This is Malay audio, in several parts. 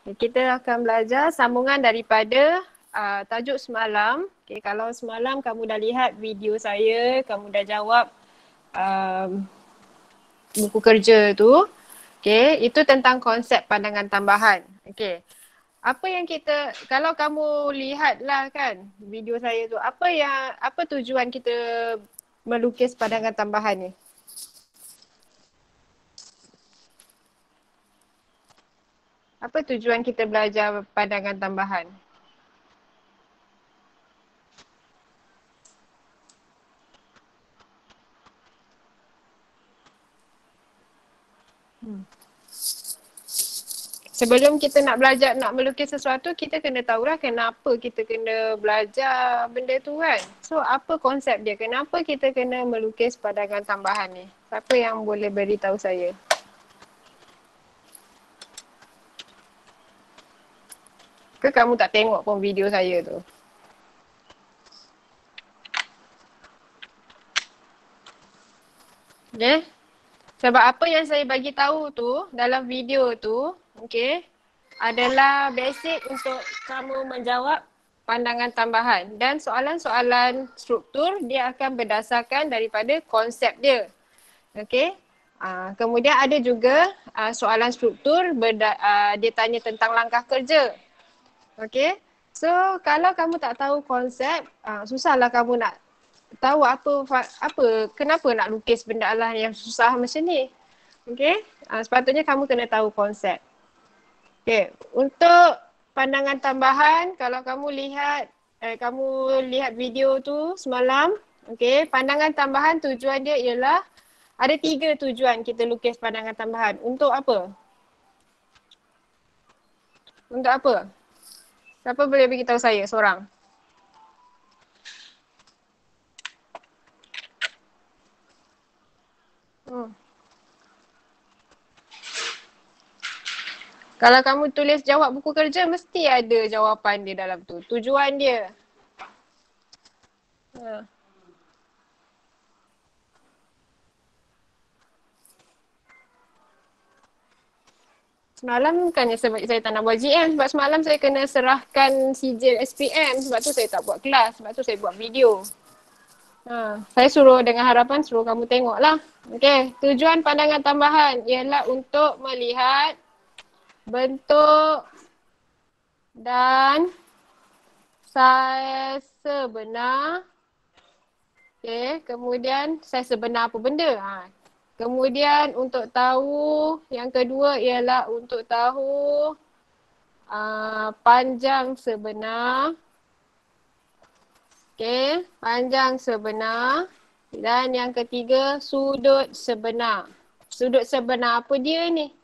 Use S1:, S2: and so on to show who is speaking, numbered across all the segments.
S1: Kita akan belajar sambungan daripada tajuk semalam. Okay, kalau semalam kamu dah lihat video saya, kamu dah jawab buku kerja tu. Okay, itu tentang konsep pandangan tambahan. Okay, apa yang kita, kalau kamu lihatlah kan video saya tu, apa tujuan kita melukis pandangan tambahan ni? Apa tujuan kita belajar pandangan tambahan? Sebelum kita nak belajar nak melukis sesuatu, kita kena tahulah kenapa kita kena belajar benda tu kan. So apa konsep dia? Kenapa kita kena melukis pandangan tambahan ni? Siapa yang boleh beritahu saya? Ke kamu tak tengok pun video saya tu? Okay? Sebab apa yang saya bagi tahu tu dalam video tu, okay, adalah basic untuk kamu menjawab pandangan tambahan. Dan soalan-soalan struktur dia akan berdasarkan daripada konsep dia. Okay. Kemudian ada juga soalan struktur dia tanya tentang langkah kerja. Okay. So kalau kamu tak tahu konsep, susahlah kamu nak tahu kenapa nak lukis benda lah yang susah macam ni. Okay. Sepatutnya kamu kena tahu konsep. Okay. Untuk pandangan tambahan, kalau kamu lihat video tu semalam, okay, pandangan tambahan tujuan dia ialah ada 3 tujuan kita lukis pandangan tambahan. Untuk apa? Untuk apa? Siapa boleh beritahu saya seorang? Hmm. Kalau kamu tulis jawab buku kerja, mesti ada jawapan dia dalam tu. Tujuan dia. Ha. Semalam bukannya sebab saya tak nak buat GM. Sebab semalam saya kena serahkan sijil SPM. Sebab tu saya tak buat kelas. Sebab tu saya buat video. Saya suruh dengan harapan suruh kamu tengok lah. Okay. Tujuan pandangan tambahan ialah untuk melihat bentuk dan saiz sebenar. Okay. Kemudian saiz sebenar apa benda? Kemudian untuk tahu, yang kedua ialah untuk tahu panjang sebenar. Okay, panjang sebenar. Dan yang ketiga, sudut sebenar. Sudut sebenar apa dia ni?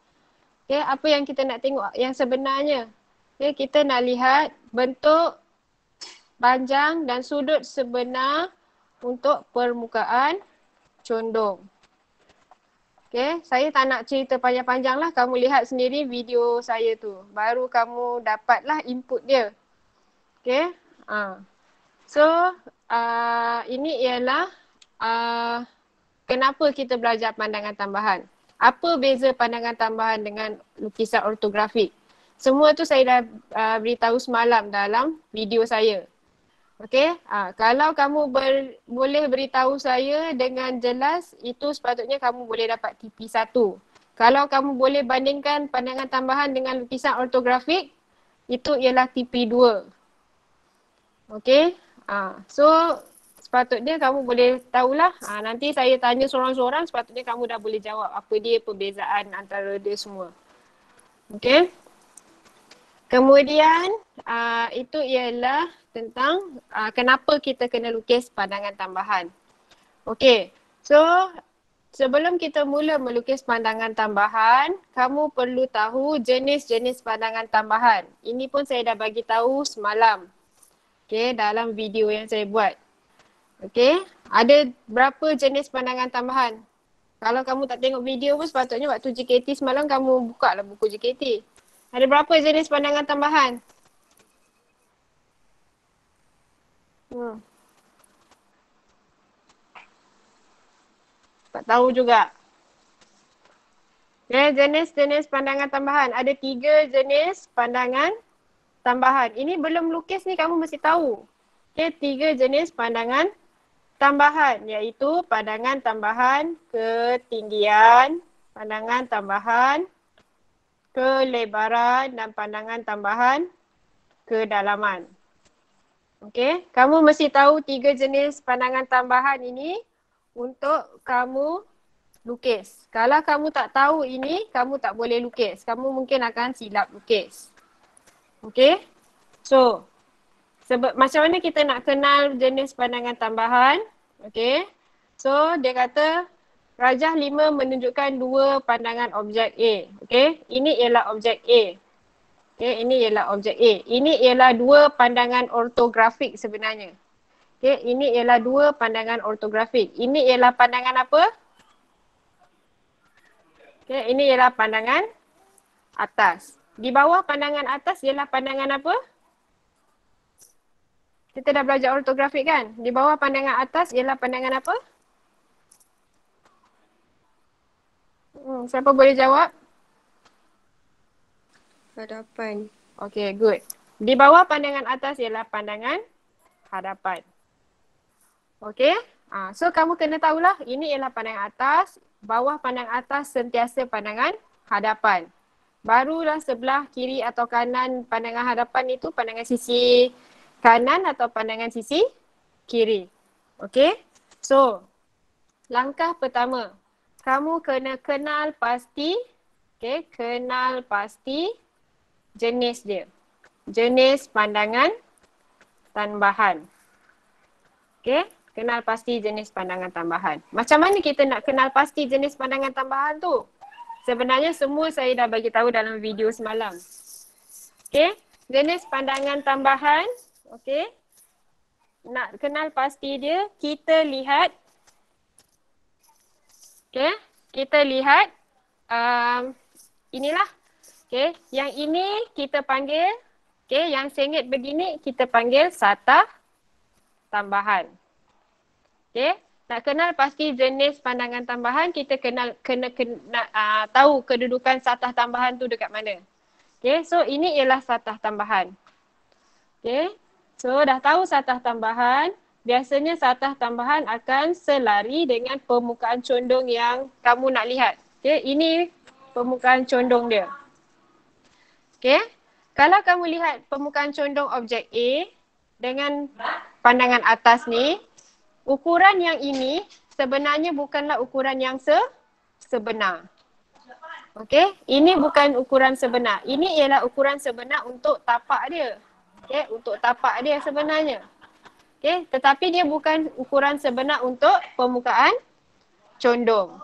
S1: Okay, apa yang kita nak tengok yang sebenarnya? Okay, kita nak lihat bentuk, panjang dan sudut sebenar untuk permukaan condong. Okay, saya tak nak cerita panjang-panjang lah. Kamu lihat sendiri video saya tu. Baru kamu dapatlah input dia. Okay. So, ini ialah kenapa kita belajar pandangan tambahan. Apa beza pandangan tambahan dengan lukisan ortografik? Semua tu saya dah beritahu semalam dalam video saya. Okay, kalau kamu boleh beritahu saya dengan jelas, itu sepatutnya kamu boleh dapat TP1. Kalau kamu boleh bandingkan pandangan tambahan dengan lukisan ortografik, itu ialah TP2. Okay, so sepatutnya kamu boleh tahulah. Nanti saya tanya seorang-seorang, sepatutnya kamu dah boleh jawab apa dia perbezaan antara dia semua. Okay. Kemudian itu ialah tentang kenapa kita kena lukis pandangan tambahan. Okay, so sebelum kita mula melukis pandangan tambahan, kamu perlu tahu jenis-jenis pandangan tambahan. Ini pun saya dah bagi tahu semalam. Okay, dalam video yang saya buat. Okay, ada berapa jenis pandangan tambahan? Kalau kamu tak tengok video pun sepatutnya waktu JKT semalam kamu buka lah buku JKT. Ada berapa jenis pandangan tambahan? Tak tahu juga. Okay, jenis-jenis pandangan tambahan. Ada 3 jenis pandangan tambahan. Ini belum lukis ni kamu mesti tahu. Okay, 3 jenis pandangan tambahan iaitu pandangan tambahan ketinggian, pandangan tambahan kelebaran dan pandangan tambahan kedalaman. Okey, kamu mesti tahu 3 jenis pandangan tambahan ini untuk kamu lukis. Kalau kamu tak tahu ini, kamu tak boleh lukis. Kamu mungkin akan silap lukis. Okey? So, macam mana kita nak kenal jenis pandangan tambahan? Okey. So, dia kata rajah 5 menunjukkan 2 pandangan objek A. Okey, ini ialah objek A. Okey, ini ialah objek A. Ini ialah 2 pandangan ortografik sebenarnya. Okey, ini ialah 2 pandangan ortografik. Ini ialah pandangan apa? Okey, ini ialah pandangan atas. Di bawah pandangan atas ialah pandangan apa? Kita dah belajar ortografik kan? Di bawah pandangan atas ialah pandangan apa? Siapa boleh jawab?
S2: Hadapan.
S1: Okay, good. Di bawah pandangan atas ialah pandangan hadapan. Okay? So kamu kena tahulah ini ialah pandangan atas. Bawah pandangan atas sentiasa pandangan hadapan. Barulah sebelah kiri atau kanan pandangan hadapan itu pandangan sisi kanan atau pandangan sisi kiri. Okay? So, langkah pertama. Kamu kena kenal pasti. Okay, kenal pasti jenis dia. Jenis pandangan tambahan. Okay, kenal pasti jenis pandangan tambahan. Macam mana kita nak kenal pasti jenis pandangan tambahan tu? Sebenarnya semua saya dah bagi tahu dalam video semalam. Okay, jenis pandangan tambahan. Okay, nak kenal pasti dia, kita lihat. Okay, kita lihat inilah. Okay, yang ini kita panggil, okay, yang sengit begini kita panggil satah tambahan. Okay, nak kenal pasti jenis pandangan tambahan, kita kena tahu kedudukan satah tambahan tu dekat mana. Okay, so ini ialah satah tambahan. Okay, so dah tahu satah tambahan, biasanya satah tambahan akan selari dengan permukaan condong yang kamu nak lihat. Okay, ini permukaan condong dia. Okay, kalau kamu lihat permukaan condong objek A dengan pandangan atas ni, ukuran yang ini sebenarnya bukanlah ukuran yang sebenar. Okay, ini bukan ukuran sebenar. Ini ialah ukuran sebenar untuk tapak dia. Okay, untuk tapak dia sebenarnya. Okay, tetapi dia bukan ukuran sebenar untuk permukaan condong.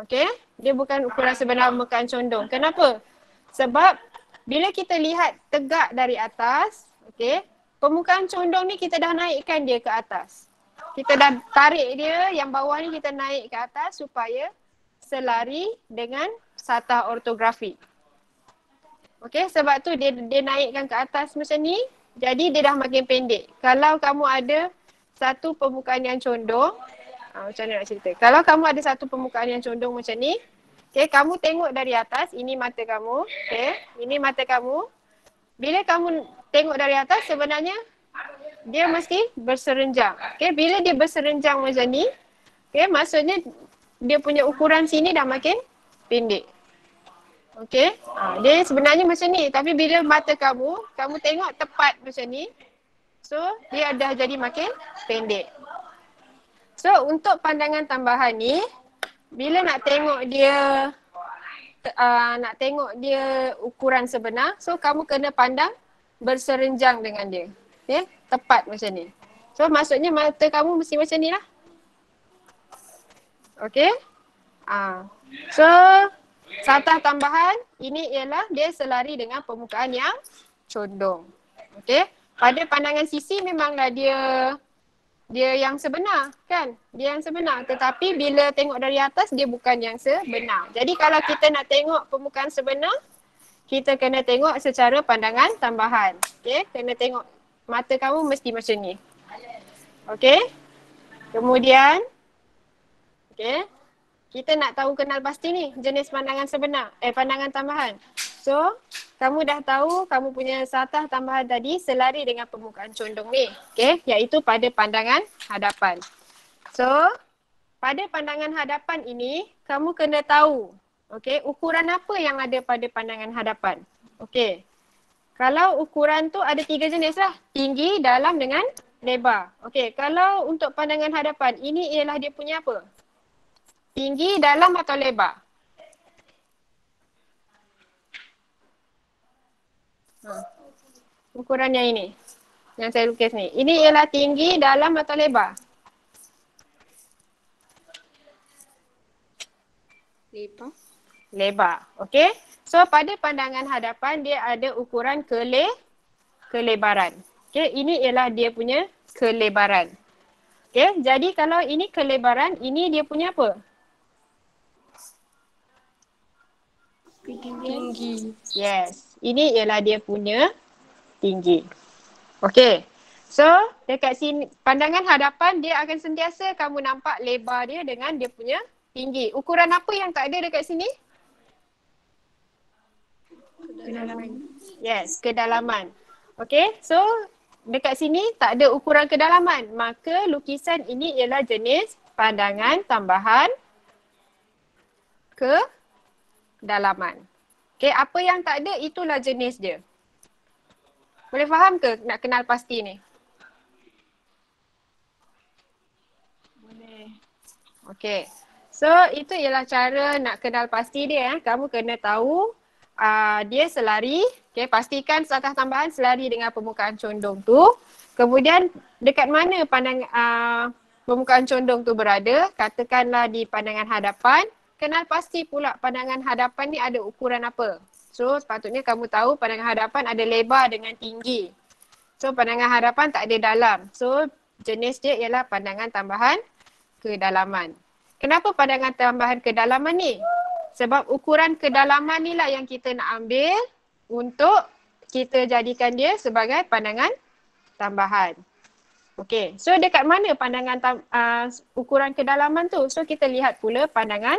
S1: Okay, dia bukan ukuran sebenar permukaan condong. Kenapa? Sebab bila kita lihat tegak dari atas, okay, permukaan condong ni kita dah naikkan dia ke atas. Kita dah tarik dia, yang bawah ni kita naik ke atas supaya selari dengan satah ortografi. Okay, sebab tu dia naikkan ke atas macam ni, jadi dia dah makin pendek. Kalau kamu ada satu permukaan yang condong, macam mana nak cerita? Kalau kamu ada satu permukaan yang condong macam ni, okay, kamu tengok dari atas, ini mata kamu, okay, ini mata kamu. Bila kamu tengok dari atas, sebenarnya dia mesti berserenjang. Okay, bila dia berserenjang macam ni, okay, maksudnya dia punya ukuran sini dah makin pendek. Okay, dia sebenarnya macam ni. Tapi bila mata kamu tengok tepat macam ni, so dia dah jadi makin pendek. So untuk pandangan tambahan ni, bila nak tengok dia ukuran sebenar, so kamu kena pandang berserenjang dengan dia. Okay, tepat macam ni. So maksudnya mata kamu mesti macam ni lah. Okay. So satah tambahan ini ialah dia selari dengan permukaan yang condong. Okay. Pada pandangan sisi memanglah dia yang sebenar kan? Dia yang sebenar. Tetapi bila tengok dari atas dia bukan yang sebenar. Jadi kalau kita nak tengok permukaan sebenar, kita kena tengok secara pandangan tambahan. Okay. Kena tengok mata kamu mesti macam ni. Okay. Kemudian, okay, kita nak tahu kenal pasti ni jenis pandangan sebenar, pandangan tambahan. So, kamu dah tahu kamu punya satah tambahan tadi selari dengan permukaan condong ni. Okay, iaitu pada pandangan hadapan. So, pada pandangan hadapan ini, kamu kena tahu, okay, ukuran apa yang ada pada pandangan hadapan. Okay, kalau ukuran tu ada 3 jenis lah, tinggi, dalam dengan lebar. Okay, kalau untuk pandangan hadapan, ini ialah dia punya apa? Tinggi, dalam atau lebar? Ukuran yang ini, yang saya lukis ni. Ini ialah tinggi, dalam atau lebar?
S2: Lebar.
S1: Lebar. Okay. So pada pandangan hadapan dia ada ukuran kelebaran. Okay. Ini ialah dia punya kelebaran. Okay. Jadi kalau ini kelebaran, ini dia punya apa?
S2: Tinggi.
S1: Yes. Ini ialah dia punya tinggi. Okay. So dekat sini pandangan hadapan dia akan sentiasa kamu nampak lebar dia dengan dia punya tinggi. Ukuran apa yang tak ada dekat sini?
S2: Kedalaman.
S1: Yes, kedalaman. Okay, so dekat sini tak ada ukuran kedalaman. Maka lukisan ini ialah jenis pandangan tambahan kedalaman. Okay, apa yang tak ada itulah jenis dia. Boleh faham ke nak kenal pasti ni?
S2: Boleh.
S1: Okay, so itu ialah cara nak kenal pasti dia. Kamu kena tahu dia selari, okay, pastikan satah tambahan selari dengan permukaan condong tu. Kemudian dekat mana permukaan condong tu berada, katakanlah di pandangan hadapan. Kenal pasti pula pandangan hadapan ni ada ukuran apa. So sepatutnya kamu tahu pandangan hadapan ada lebar dengan tinggi. So pandangan hadapan tak ada dalam. So jenis dia ialah pandangan tambahan kedalaman. Kenapa pandangan tambahan kedalaman ni? Sebab ukuran kedalaman ni lah yang kita nak ambil untuk kita jadikan dia sebagai pandangan tambahan. Okey, so dekat mana pandangan ukuran kedalaman tu? So kita lihat pula pandangan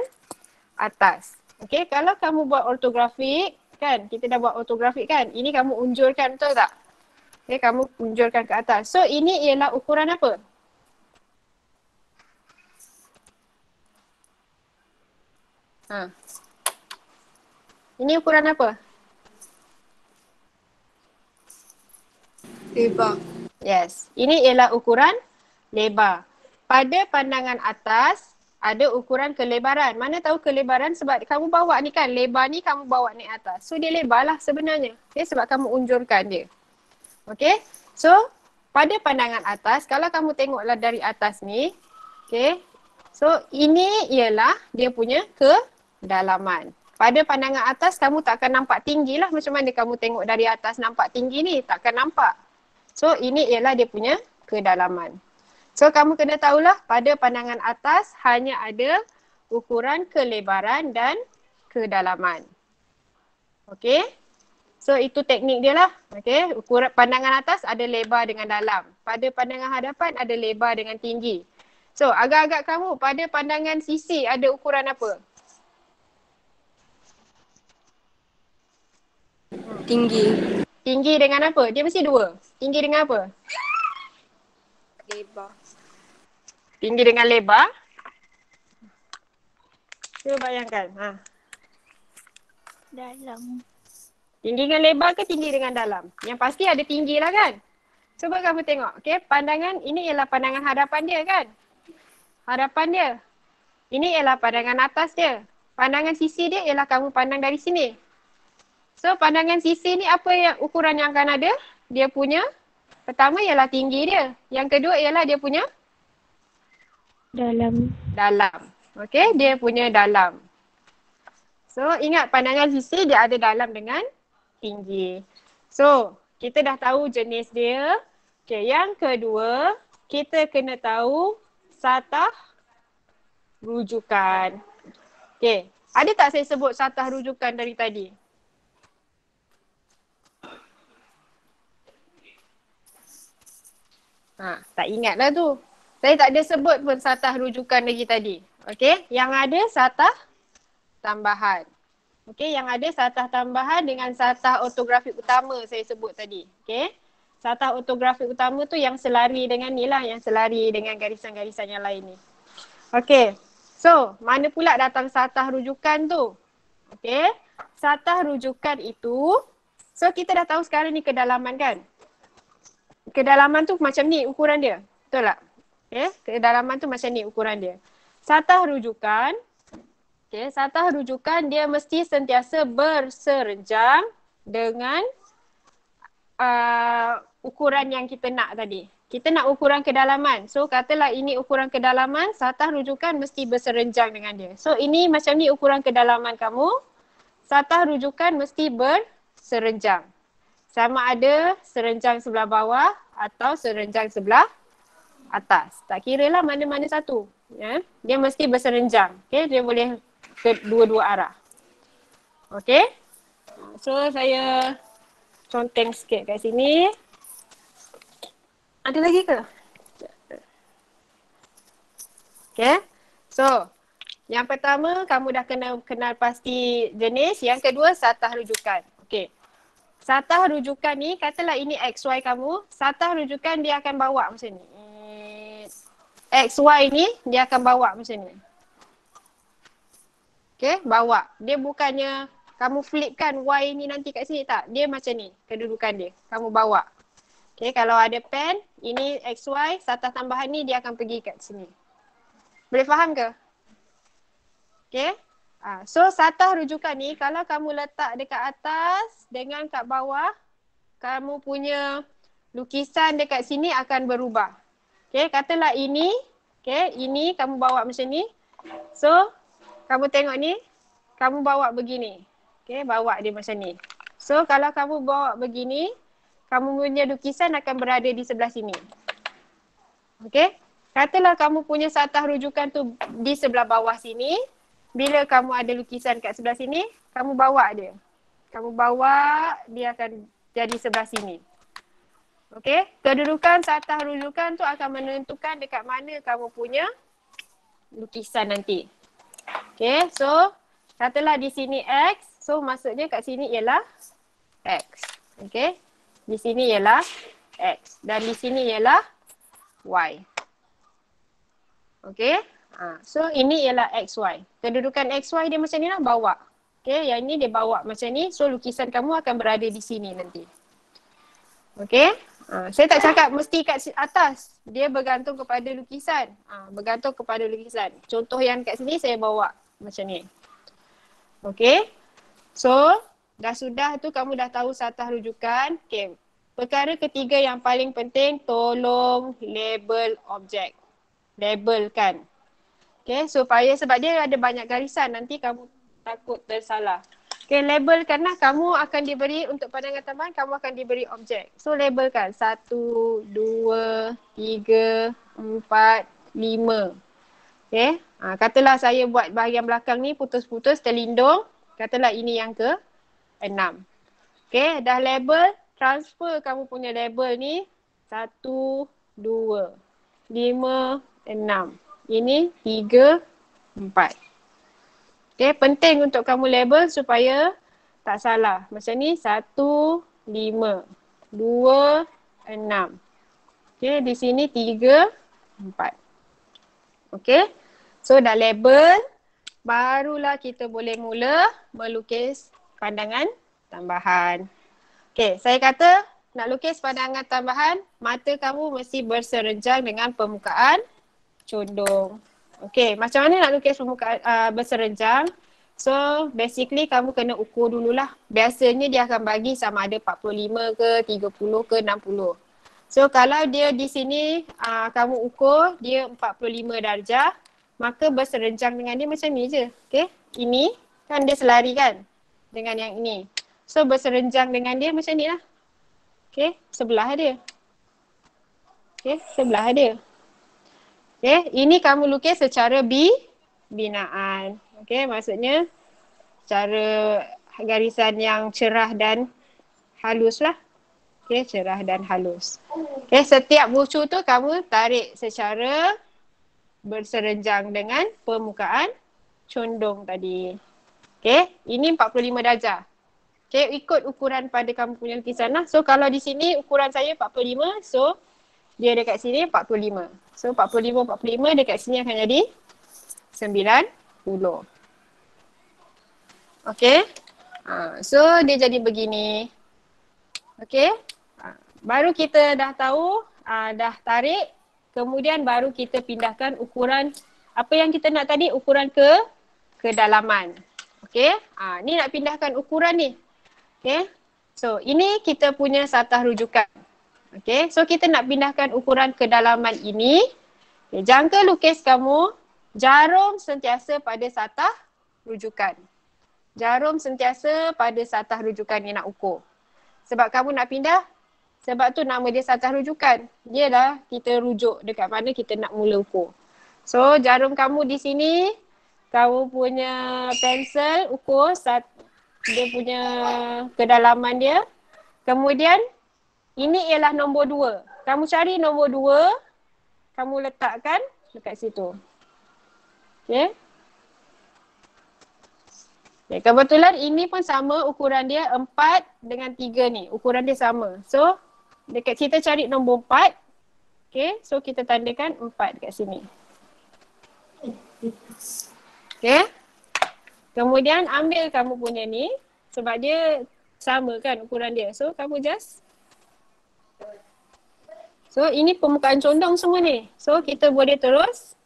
S1: atas. Okey, kalau kamu buat ortografik kan, kita dah buat ortografik kan, ini kamu unjurkan, betul tak? Okey, kamu unjurkan ke atas. So ini ialah ukuran apa? Ini ukuran apa?
S2: Lebar.
S1: Yes, ini ialah ukuran lebar. Pada pandangan atas ada ukuran kelebaran. Mana tahu kelebaran sebab kamu bawa ni kan, lebar ni kamu bawa ni atas. So dia lebar lah sebenarnya. Okay, sebab kamu unjurkan dia. Okay, so pada pandangan atas, kalau kamu tengoklah dari atas ni, okay, so ini ialah dia punya kedalaman. Pada pandangan atas kamu takkan nampak tinggi lah, macam mana kamu tengok dari atas nampak tinggi ni, takkan nampak. So ini ialah dia punya kedalaman. So kamu kena tahulah pada pandangan atas hanya ada ukuran kelebaran dan kedalaman. Okay. So itu teknik dia lah. Okay. Ukuran pandangan atas ada lebar dengan dalam. Pada pandangan hadapan ada lebar dengan tinggi. So agak-agak kamu pada pandangan sisi ada ukuran apa?
S2: Tinggi.
S1: Tinggi dengan apa? Dia mesti dua. Tinggi dengan apa?
S2: Lebar.
S1: Tinggi dengan lebar. Cuba bayangkan.
S2: Dalam.
S1: Tinggi dengan lebar ke tinggi dengan dalam? Yang pasti ada tinggi lah kan? Cuba kamu tengok. Okay, pandangan ini ialah pandangan hadapan dia kan? Hadapan dia. Ini ialah pandangan atas dia. Pandangan sisi dia ialah kamu pandang dari sini. So pandangan sisi ni apa yang ukuran yang akan ada? Dia punya pertama ialah tinggi dia. Yang kedua ialah dia punya
S2: Dalam.
S1: dalam. Okay, dia punya dalam. So ingat pandangan sisi dia ada dalam dengan tinggi. So kita dah tahu jenis dia. Okay, yang kedua kita kena tahu satah rujukan. Okay, ada tak saya sebut satah rujukan dari tadi? Tak ingat lah tu. Saya tak ada sebut pun satah rujukan lagi tadi. Okey, yang ada satah tambahan. Okey, yang ada satah tambahan dengan satah ortografik utama saya sebut tadi. Okey. Satah ortografik utama tu yang selari dengan ni lah, yang selari dengan garisan-garisan yang lain ni. Okey. So, mana pula datang satah rujukan tu? Okey. Satah rujukan itu, so kita dah tahu sekarang ni kedalaman kan? Kedalaman tu macam ni ukuran dia. Betul tak? Okay. Kedalaman tu macam ni ukuran dia. Satah rujukan. Okay. Satah rujukan dia mesti sentiasa berserenjang dengan ukuran yang kita nak tadi. Kita nak ukuran kedalaman. So katalah ini ukuran kedalaman, satah rujukan mesti berserenjang dengan dia. So ini macam ni ukuran kedalaman kamu. Satah rujukan mesti berserenjang. Sama ada serenjang sebelah bawah atau serenjang sebelah atas. Tak kira lah mana-mana satu. Ya? Dia mesti berserenjang. Okay? Dia boleh ke dua-dua arah. Okay? So saya conteng sikit kat sini. Ada lagi ke? Okay? So, yang pertama kamu dah kenal pasti jenis. Yang kedua satah rujukan. Okay. Satah rujukan ni, katalah ini XY kamu. Satah rujukan dia akan bawa macam ni. XY ni dia akan bawa macam ni. Okay, bawa. Dia bukannya kamu flipkan Y ni nanti kat sini tak. Dia macam ni kedudukan dia. Kamu bawa. Okay, kalau ada pen, ini XY, satah tambahan ni dia akan pergi kat sini. Boleh faham ke? Okay. So satah rujukan ni kalau kamu letak dekat atas dengan kat bawah, kamu punya lukisan dekat sini akan berubah. Okay, katalah ini, okay, ini kamu bawa macam ni. So, kamu tengok ni, kamu bawa begini. Okay, bawa dia macam ni. So, kalau kamu bawa begini, kamu punya lukisan akan berada di sebelah sini. Okay, katalah kamu punya satah rujukan tu di sebelah bawah sini. Bila kamu ada lukisan kat sebelah sini, kamu bawa dia. Kamu bawa, dia akan jadi sebelah sini. Okey, kedudukan satah rujukan tu akan menentukan dekat mana kamu punya lukisan nanti. Okey, so katalah di sini X, so maksudnya kat sini ialah X. Okey, di sini ialah X dan di sini ialah Y. Okey. So ini ialah XY. Kedudukan XY dia macam ni lah, bawa. Okay, yang ni dia bawa macam ni. So lukisan kamu akan berada di sini nanti. Okay. Saya tak cakap mesti kat atas. Dia bergantung kepada lukisan. Bergantung kepada lukisan. Contoh yang kat sini saya bawa macam ni. Okay. So dah sudah tu kamu dah tahu satah rujukan. Okay. Perkara ketiga yang paling penting, tolong label objek. Labelkan. Okay, supaya sebab dia ada banyak garisan, nanti kamu takut tersalah. Okay, labelkanlah. Kamu akan diberi untuk pandangan tambahan, kamu akan diberi objek. So labelkan 1, 2, 3, 4, 5. Okay, katalah saya buat bahagian belakang ni putus-putus terlindung. Katalah ini yang ke 6. Okay, dah label, transfer kamu punya label ni 1, 2, 5, 6. Ini 3, 4. Okay, penting untuk kamu label supaya tak salah. Macam ni 1, 5, 2, 6. Okay, di sini 3, 4. Okay, so dah label, barulah kita boleh mula melukis pandangan tambahan. Okay, saya kata nak lukis pandangan tambahan, mata kamu mesti berserenjang dengan permukaan condong. Okay, macam mana nak lukis permukaan berserenjang? So, basically kamu kena ukur dululah. Biasanya dia akan bagi sama ada 45 ke, 30 ke, 60. So, kalau dia di sini kamu ukur dia 45 darjah, maka berserenjang dengan dia macam ni je. Okay, ini kan dia selari kan dengan yang ini. So, berserenjang dengan dia macam ni lah. Okay, sebelah dia. Okay, sebelah dia. Okay, ini kamu lukis secara binaan. Okay, maksudnya cara garisan yang cerah dan halus lah. Okay, cerah dan halus. Okay, setiap bucu tu kamu tarik secara berserenjang dengan permukaan condong tadi. Okay, ini 45 darjah. Okay, ikut ukuran pada kamu punya lukisan lah. So kalau di sini ukuran saya 45, so dia dekat sini 45. So 45 dekat sini akan jadi 90. Okay, so dia jadi begini. Okay, baru kita dah tahu, dah tarik. Kemudian baru kita pindahkan ukuran, apa yang kita nak tadi, ukuran ke kedalaman. Okay, ni nak pindahkan ukuran ni. Okay, so ini kita punya satah rujukan. Okay, so kita nak pindahkan ukuran kedalaman ini. Okay, jangka lukis kamu, jarum sentiasa pada satah rujukan. Jarum sentiasa pada satah rujukan yang nak ukur. Sebab kamu nak pindah, sebab tu nama dia satah rujukan. Dialah kita rujuk dekat mana kita nak mula ukur. So jarum kamu di sini, kamu punya pensel ukur dia punya kedalaman dia. Kemudian ini ialah nombor 2. Kamu cari nombor 2, kamu letakkan dekat situ. Okay. Okay, kebetulan ini pun sama ukuran dia 4 dengan 3 ni. Ukuran dia sama. So dekat kita cari nombor 4. Okay, so kita tandakan 4 dekat sini. Okay. Kemudian ambil kamu punya ni, sebab dia sama kan ukuran dia. So kamu just, so ini permukaan condong semua ni. So kita boleh terus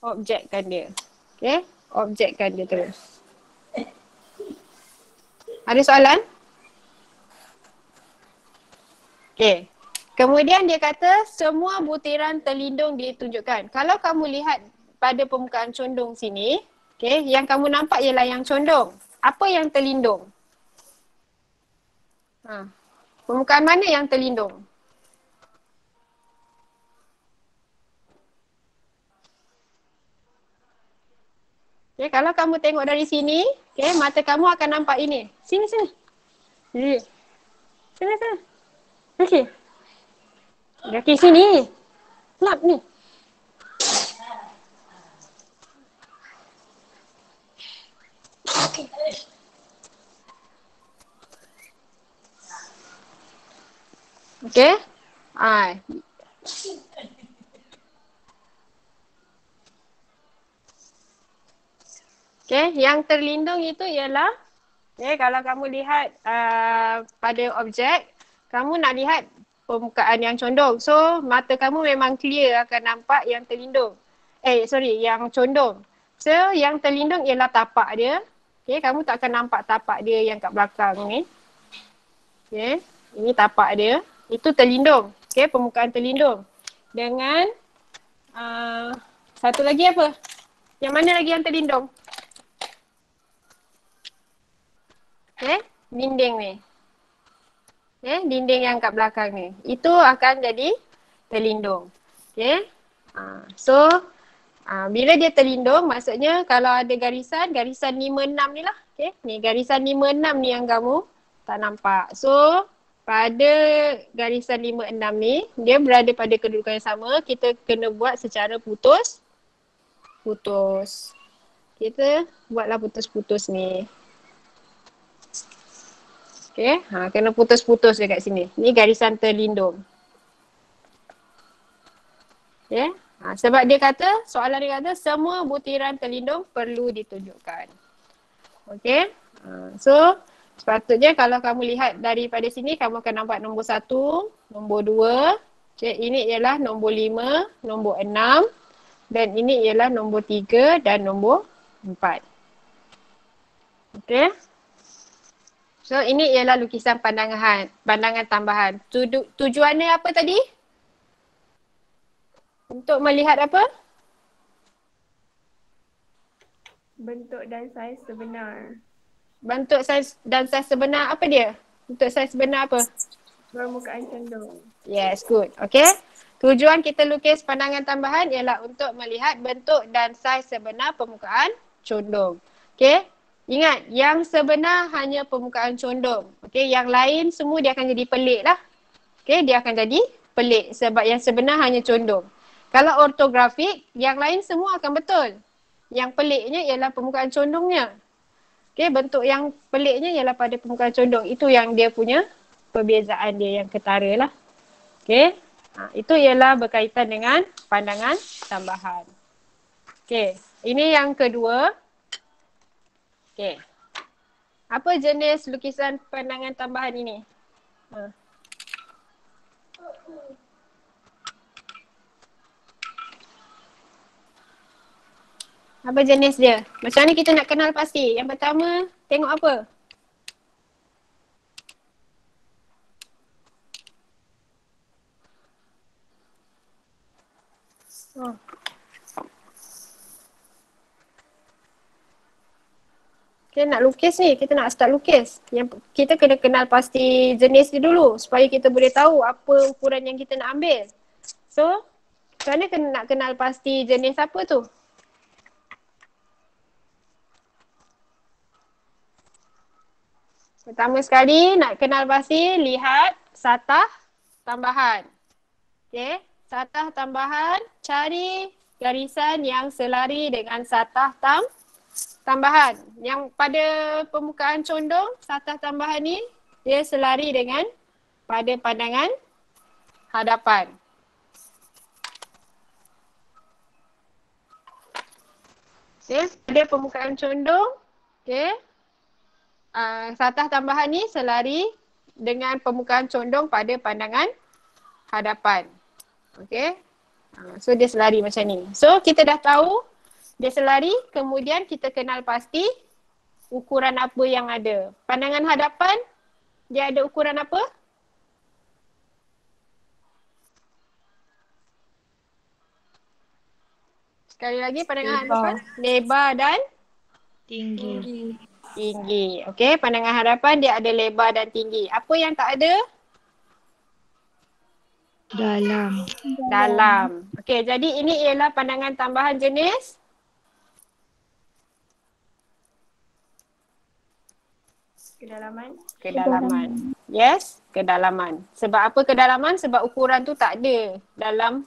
S1: objekkan dia. Okay, objekkan dia terus. Ada soalan? Okay. Kemudian dia kata semua butiran terlindung ditunjukkan. Kalau kamu lihat pada permukaan condong sini, okay, yang kamu nampak ialah yang condong. Apa yang terlindung? Permukaan mana yang terlindung? Okay, kalau kamu tengok dari sini, okay, mata kamu akan nampak ini. Sini. Sini. Okay. Okay, sini. Lap ni. Okay. Okay, yang terlindung itu ialah, okay, kalau kamu lihat pada objek, kamu nak lihat permukaan yang condong. So, mata kamu memang clear akan nampak yang terlindung. Yang condong. So, yang terlindung ialah tapak dia. Okay, kamu tak akan nampak tapak dia yang kat belakang ni. Okay, ini tapak dia. Itu terlindung. Okay, permukaan terlindung. Dengan satu lagi apa? Yang mana lagi yang terlindung? Okay, dinding ni. Okay, dinding yang kat belakang ni. Itu akan jadi terlindung. Okay, so bila dia terlindung, maksudnya kalau ada garisan 5-6 ni lah. Okay, ni garisan 5-6 ni yang kamu tak nampak. So, pada garisan 5-6 ni, dia berada pada kedudukan yang sama. Kita kena buat secara putus. Kita buatlah putus-putus ni. Okay, kena putus-putus dekat sini. Ni garisan terlindung. Okay, sebab dia kata, soalan dia kata semua butiran terlindung perlu ditunjukkan. Okay, so sepatutnya kalau kamu lihat daripada sini, kamu akan nampak nombor 1, nombor 2. Okay, ini ialah nombor 5, nombor 6. Dan ini ialah nombor 3 dan nombor 4. Okay. So ini ialah lukisan pandangan tambahan. Tujuannya apa tadi? Untuk melihat apa?
S2: Bentuk dan saiz sebenar.
S1: Bentuk saiz dan saiz sebenar apa dia? Bentuk saiz sebenar apa?
S2: Permukaan condong.
S1: Yes, good. Okay. Tujuan kita lukis pandangan tambahan ialah untuk melihat bentuk dan saiz sebenar permukaan condong. Okay. Ingat, yang sebenar hanya permukaan condong. Okay, yang lain semua dia akan jadi pelik lah. Okay, dia akan jadi pelik sebab yang sebenar hanya condong. Kalau ortografik, yang lain semua akan betul. Yang peliknya ialah permukaan condongnya. Okay, bentuk yang peliknya ialah pada permukaan condong. Itu yang dia punya perbezaan dia yang ketara lah. Okay, itu ialah berkaitan dengan pandangan tambahan. Okay, ini yang kedua. Okay, apa jenis lukisan pandangan tambahan ini? Apa jenis dia? Macam mana kita nak kenal pasti? Yang pertama, tengok apa? Oh. Kita nak lukis ni, kita nak start lukis. Yang kita kena kenal pasti jenis dia dulu supaya kita boleh tahu apa ukuran yang kita nak ambil. So, macam mana nak kenal pasti jenis apa tu? Pertama sekali nak kenal pasti, lihat satah tambahan. Okay, satah tambahan, cari garisan yang selari dengan satah tambahan. Yang pada permukaan condong, satah tambahan ni dia selari dengan pada pandangan hadapan. Okay, pada permukaan condong, okay, satah tambahan ni selari dengan permukaan condong pada pandangan hadapan. Okay, so dia selari macam ni. So kita dah tahu dia selari, kemudian kita kenal pasti ukuran apa yang ada. Pandangan hadapan, dia ada ukuran apa? Sekali lagi, pandangan hadapan, lebar dan
S3: Tinggi.
S1: tinggi. Okey, pandangan hadapan dia ada lebar dan tinggi. Apa yang tak ada?
S3: Dalam.
S1: Dalam. Okey, jadi ini ialah pandangan tambahan jenis kedalaman. Yes, kedalaman. Sebab apa kedalaman? Sebab ukuran tu tak ada dalam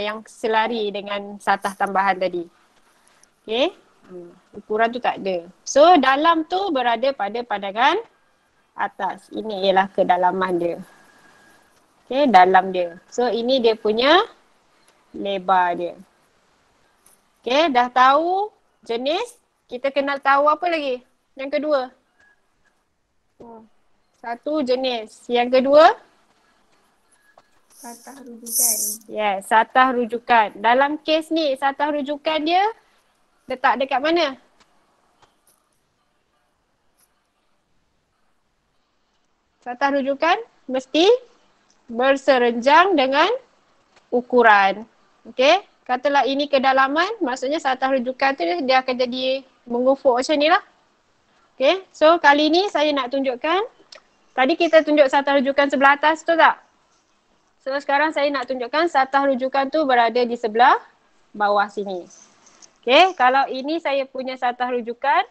S1: yang selari dengan satah tambahan tadi. Okey. Ukuran tu tak ada. So dalam tu berada pada pandangan atas. Ini ialah kedalaman dia. Okey, dalam dia. So ini dia punya lebar dia. Okey, dah tahu jenis. Kita kenal tahu apa lagi? Yang kedua. Satu jenis. Yang kedua?
S2: Satah rujukan.
S1: Yes, satah rujukan. Dalam kes ni, satah rujukan dia letak dekat mana? Satah rujukan mesti berserenjang dengan ukuran. Okey, katalah ini kedalaman, maksudnya satah rujukan tu dia akan jadi mengufuk macam ni lah. Okey, so kali ni saya nak tunjukkan, tadi kita tunjuk satah rujukan sebelah atas tu tak? So sekarang saya nak tunjukkan satah rujukan tu berada di sebelah bawah sini. Okey, kalau ini saya punya satah rujukan,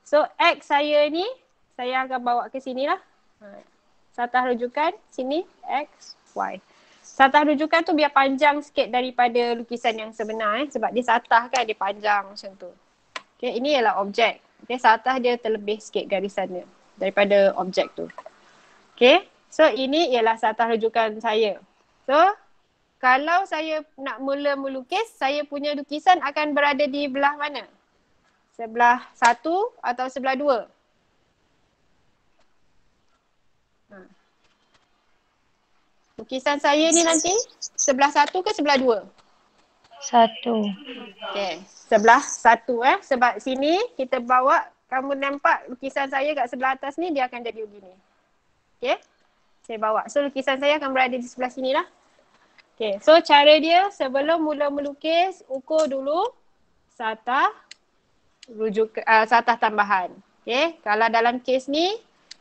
S1: so X saya ni, saya akan bawa ke sini lah. Satah rujukan sini, X, Y. Satah rujukan tu biar panjang sikit daripada lukisan yang sebenar sebab dia satah kan, dia panjang macam tu. Okay, ini ialah objek. Okay, satah dia terlebih sikit garisan dia daripada objek tu. Okay, so ini ialah satah rujukan saya. So, kalau saya nak mula melukis, saya punya lukisan akan berada di belah mana? Sebelah satu atau sebelah dua? Lukisan saya ni nanti sebelah satu ke sebelah dua?
S3: Satu.
S1: Okay, sebelah satu sebab sini kita bawa, kamu nampak lukisan saya kat sebelah atas ni dia akan jadi begini. Okay, saya bawa. So lukisan saya akan berada di sebelah sini lah. Okay, so cara dia sebelum mula melukis, ukur dulu satah satah tambahan. Okay, kalau dalam kes ni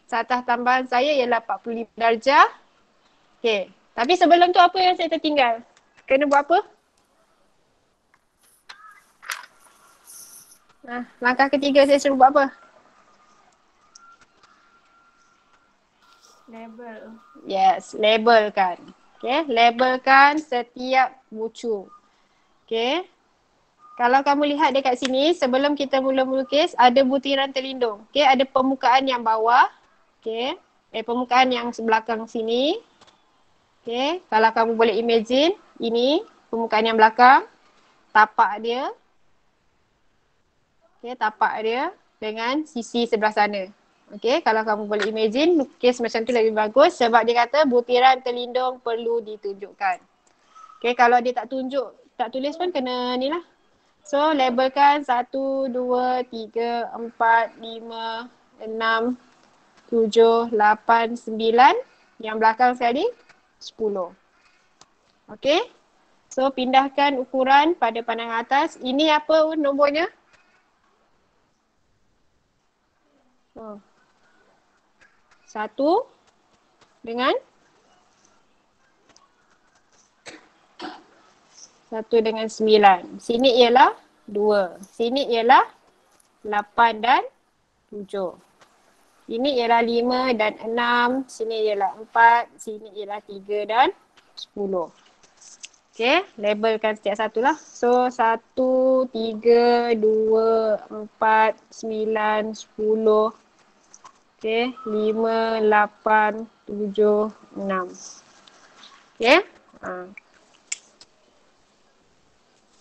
S1: satah tambahan saya ialah 45 darjah. Okay, tapi sebelum tu apa yang saya tertinggal? Kena buat apa? Langkah ketiga saya suruh buat apa?
S2: Label.
S1: Yes, labelkan. Okay, labelkan setiap bucu. Okay. Kalau kamu lihat dekat sini, sebelum kita mula melukis, ada butiran terlindung. Okay, ada permukaan yang bawah. Okay. Permukaan yang belakang sini. Okay. Kalau kamu boleh imagine, ini permukaan yang belakang. Tapak dia. Okay, tapak dia dengan sisi sebelah sana. Okay, kalau kamu boleh imagine, lukis macam tu lebih bagus sebab dia kata butiran terlindung perlu ditunjukkan. Okay, kalau dia tak tunjuk, tak tulis pun kena ni lah. So, labelkan 1, 2, 3, 4, 5, 6, 7, 8, 9. Yang belakang sekali, 10. Okay. So, pindahkan ukuran pada pandangan atas. Ini apa nombornya? Oh. 1 dengan 9. Sini ialah 2. Sini ialah 8 dan 7. Sini ialah 5 dan 6. Sini ialah 4. Sini ialah 3 dan 10. Okay, labelkan setiap satu lah. So, 1, 3, 2, 4, 9, 10. Okay, 5, 8, 7, 6. Okay.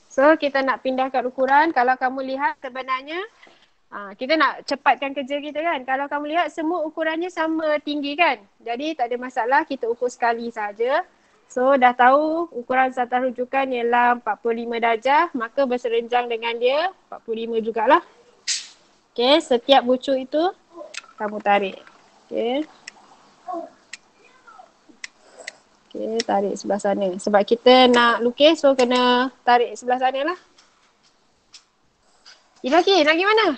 S1: So, kita nak pindahkan ukuran. Kalau kamu lihat sebenarnya, kita nak cepatkan kerja kita kan. Kalau kamu lihat semua ukurannya sama tinggi kan. Jadi, tak ada masalah. Kita ukur sekali saja. So, dah tahu ukuran satah rujukan ialah 45 darjah. Maka berserenjang dengan dia 45 jugalah. Okay, setiap bucu itu kamu tarik. Okay. Okay, tarik sebelah sana. Sebab kita nak lukis, so kena tarik sebelah sana lah. Ilaki, nak pergi mana?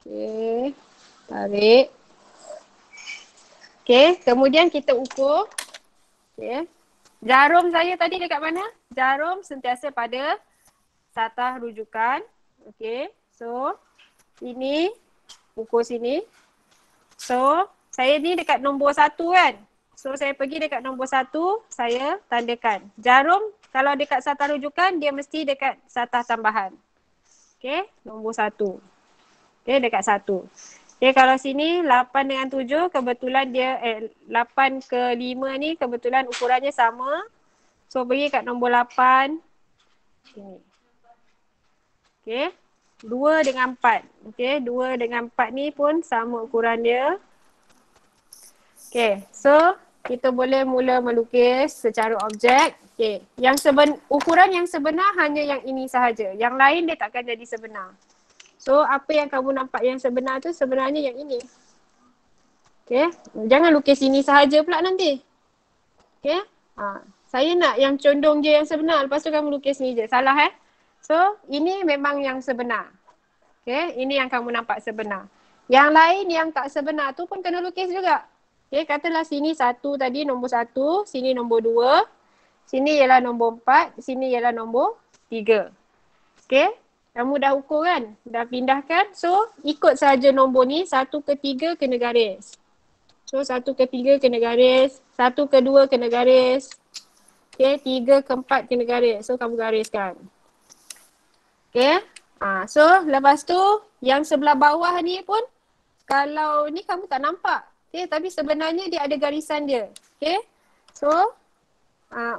S1: Okay, tarik. Okay, kemudian kita ukur. Okay. Jarum saya tadi dekat mana? Jarum sentiasa pada satah rujukan. Okay, so ini, ukur sini. So, saya ni dekat nombor 1 kan. So, saya pergi dekat nombor 1, saya tandakan. Jarum kalau dekat satah rujukan, dia mesti dekat satah tambahan. Okay, nombor 1. Okay, dekat 1. Okay, kalau sini 8 dengan 7, kebetulan dia, 8 ke 5 ni kebetulan ukurannya sama. So, pergi kat nombor 8. Sini. Okay. 2 dengan 4. Okay, 2 dengan 4 ni pun sama ukuran dia. Okay, so kita boleh mula melukis secara objek. Okay, ukuran yang sebenar hanya yang ini sahaja. Yang lain dia takkan jadi sebenar. So, apa yang kamu nampak yang sebenar tu sebenarnya yang ini. Okay, jangan lukis ini sahaja pula nanti. Okay, saya nak yang condong je yang sebenar. Lepas tu kamu lukis ni je. Salah So, ini memang yang sebenar. Okay, ini yang kamu nampak sebenar. Yang lain yang tak sebenar tu pun kena lukis juga. Okay, katalah sini 1 tadi nombor 1, sini nombor 2, sini ialah nombor 4, sini ialah nombor 3. Okay, kamu dah ukur kan? Dah pindahkan. So, ikut saja nombor ni, 1 ke 3 kena garis. So, 1 ke 3 kena garis, 1 ke 2 kena garis. Okay, 3 ke 4 kena garis. So, kamu gariskan. Okay. So lepas tu yang sebelah bawah ni pun kalau ni kamu tak nampak. Okay, tapi sebenarnya dia ada garisan dia. Okay. So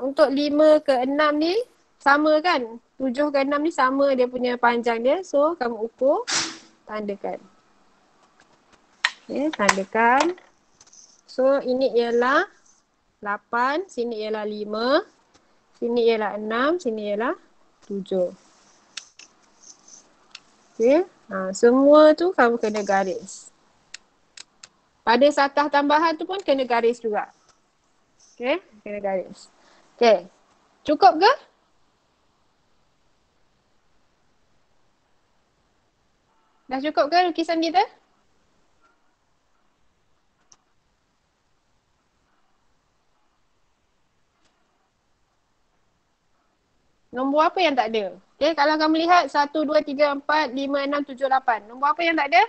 S1: untuk 5 ke 6 ni sama kan. 7 ke 6 ni sama dia punya panjang dia. So kamu ukur, tandakan. Okay, tandakan. So ini ialah 8, sini ialah 5, sini ialah 6, sini ialah 7. Okay. Semua tu kamu kena garis. Pada satah tambahan tu pun kena garis juga. Okay, kena garis. Okay, cukup ke? Dah cukup ke lukisan kita? Nombor apa yang tak ada? Okay, kalau kamu lihat 1, 2, 3, 4, 5, 6, 7, 8. Nombor apa yang tak ada?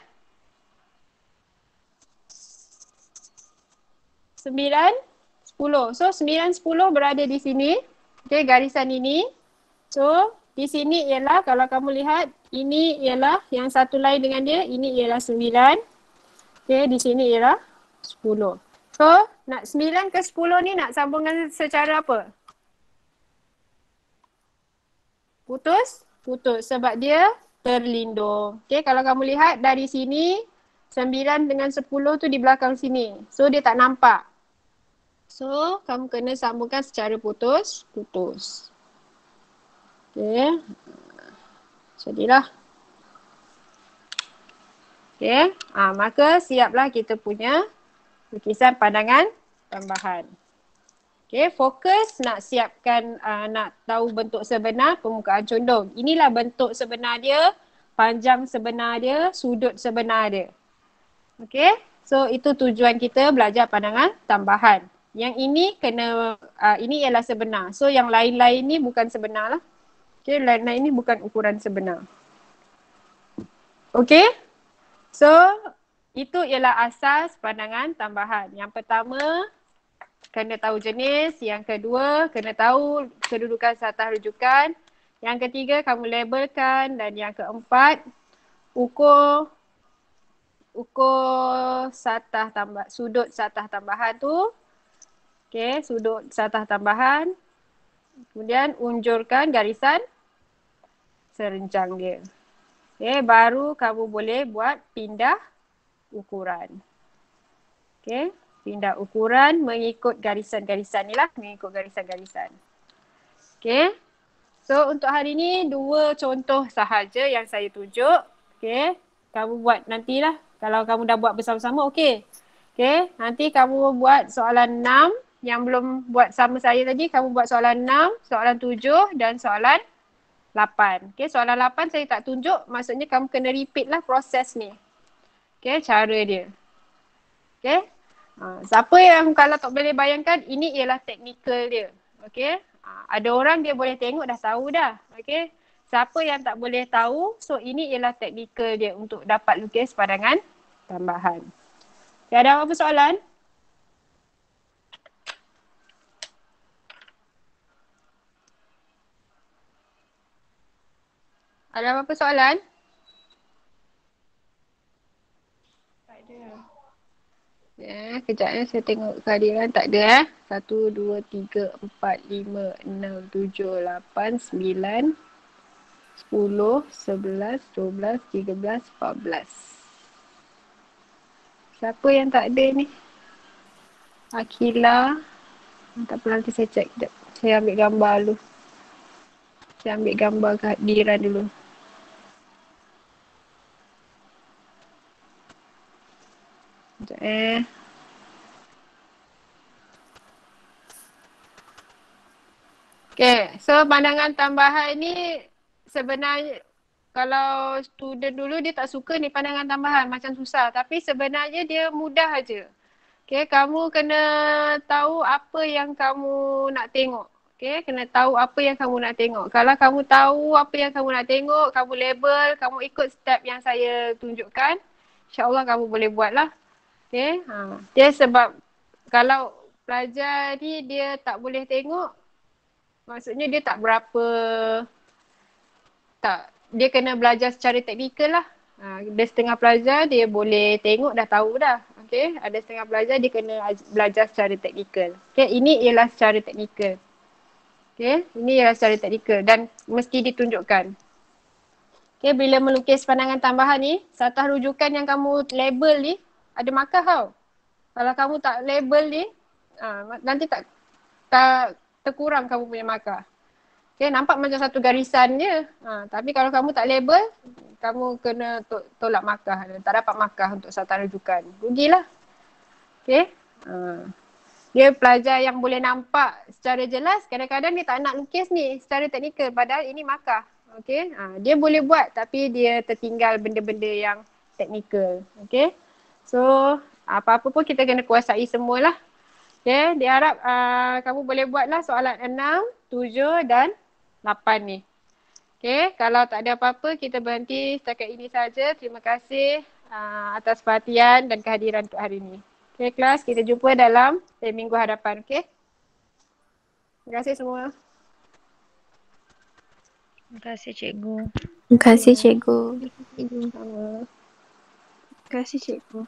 S1: 9, 10. So 9, 10 berada di sini. Okay, garisan ini. So di sini ialah kalau kamu lihat, ini ialah yang satu line dengan dia, ini ialah 9. Okay, di sini ialah 10. So nak 9 ke 10 ni nak sambungkan secara apa? Putus? Putus sebab dia terlindung. Okay, kalau kamu lihat dari sini, 9 dengan 10 tu di belakang sini. So dia tak nampak. So kamu kena sambungkan secara putus. Putus. Okay. Jadilah. Okay. Maka siaplah kita punya lukisan pandangan tambahan. Okay, fokus nak siapkan, nak tahu bentuk sebenar permukaan condong. Inilah bentuk sebenar dia, panjang sebenar dia, sudut sebenar dia. Okay, so itu tujuan kita belajar pandangan tambahan. Yang ini kena, ini ialah sebenar. So yang lain-lain ni bukan sebenar lah. Okay, lain-lain ni bukan ukuran sebenar. Okay, so itu ialah asas pandangan tambahan. Yang pertama, kena tahu jenis. Yang kedua, kena tahu kedudukan satah rujukan. Yang ketiga, kamu labelkan. Dan yang keempat, ukur satah tambah, sudut satah tambahan tu. Okay, sudut satah tambahan. Kemudian unjurkan garisan serencang dia. Okay, baru kamu boleh buat pindah ukuran. Okay, pindah ukuran mengikut garisan-garisan ni lah, mengikut garisan-garisan. Okay, so untuk hari ni 2 contoh sahaja yang saya tunjuk. Okay, kamu buat nantilah. Kalau kamu dah buat bersama-sama, okay. Okay, nanti kamu buat soalan 6 yang belum buat sama saya tadi. Kamu buat soalan 6, soalan 7 dan soalan 8. Okay, soalan 8 saya tak tunjuk. Maksudnya kamu kena repeat lah proses ni. Okay, cara dia. Okay. Siapa yang kalau tak boleh bayangkan, ini ialah teknikal dia. Okay. Ada orang dia boleh tengok dah tahu dah. Okay. Siapa yang tak boleh tahu, so ini ialah teknikal dia untuk dapat lukis pandangan tambahan. Okay, ada apa soalan? Ada apa soalan?
S2: Tak ada.
S1: Ya, kejap saya tengok kehadiran tak ada 1, 2, 3, 4, 5, 6, 7, 8, 9, 10, 11, 12, 13, 14. Siapa yang tak ada ni? Akila. Tak apa, nanti saya cek kejap. Saya ambil gambar dulu. Saya ambil gambar kehadiran dulu. Sekejap Okay, so pandangan tambahan ni sebenarnya kalau student dulu dia tak suka ni pandangan tambahan, macam susah. Tapi sebenarnya dia mudah aja. Okay, kamu kena tahu apa yang kamu nak tengok. Okay, kena tahu apa yang kamu nak tengok. Kalau kamu tahu apa yang kamu nak tengok, kamu label, kamu ikut step yang saya tunjukkan, insyaAllah kamu boleh buat lah. Okay, dia sebab kalau pelajar ni dia tak boleh tengok, maksudnya dia tak berapa, dia kena belajar secara teknikal lah. Ada setengah pelajar dia boleh tengok dah tahu dah. Okay, ada setengah pelajar dia kena belajar secara teknikal. Okay, ini ialah secara teknikal. Okay, ini ialah secara teknikal dan mesti ditunjukkan. Okay, bila melukis pandangan tambahan ni, satah rujukan yang kamu label ni ada markah tau. Kalau kamu tak label ni, nanti tak terkurang kamu punya markah. Okay, nampak macam satu garisan je. Tapi kalau kamu tak label, kamu kena tolak markah. Tak dapat markah untuk satah rujukan. Rugilah. Okay. Dia pelajar yang boleh nampak secara jelas, kadang-kadang dia tak nak lukis ni secara teknikal. Padahal ini markah. Okay. Dia boleh buat tapi dia tertinggal benda-benda yang teknikal. Okay. So, apa-apa pun kita kena kuasai semualah. Okay. Diharap kamu boleh buatlah soalan 6, 7 dan 8 ni. Okay, kalau tak ada apa-apa kita berhenti setakat ini saja. Terima kasih atas perhatian dan kehadiran untuk hari ini. Okay kelas, kita jumpa dalam minggu hadapan. Okay. Terima kasih semua.
S3: Terima kasih cikgu.
S2: Terima kasih cikgu.
S1: Sama.
S2: Terima kasih cikgu.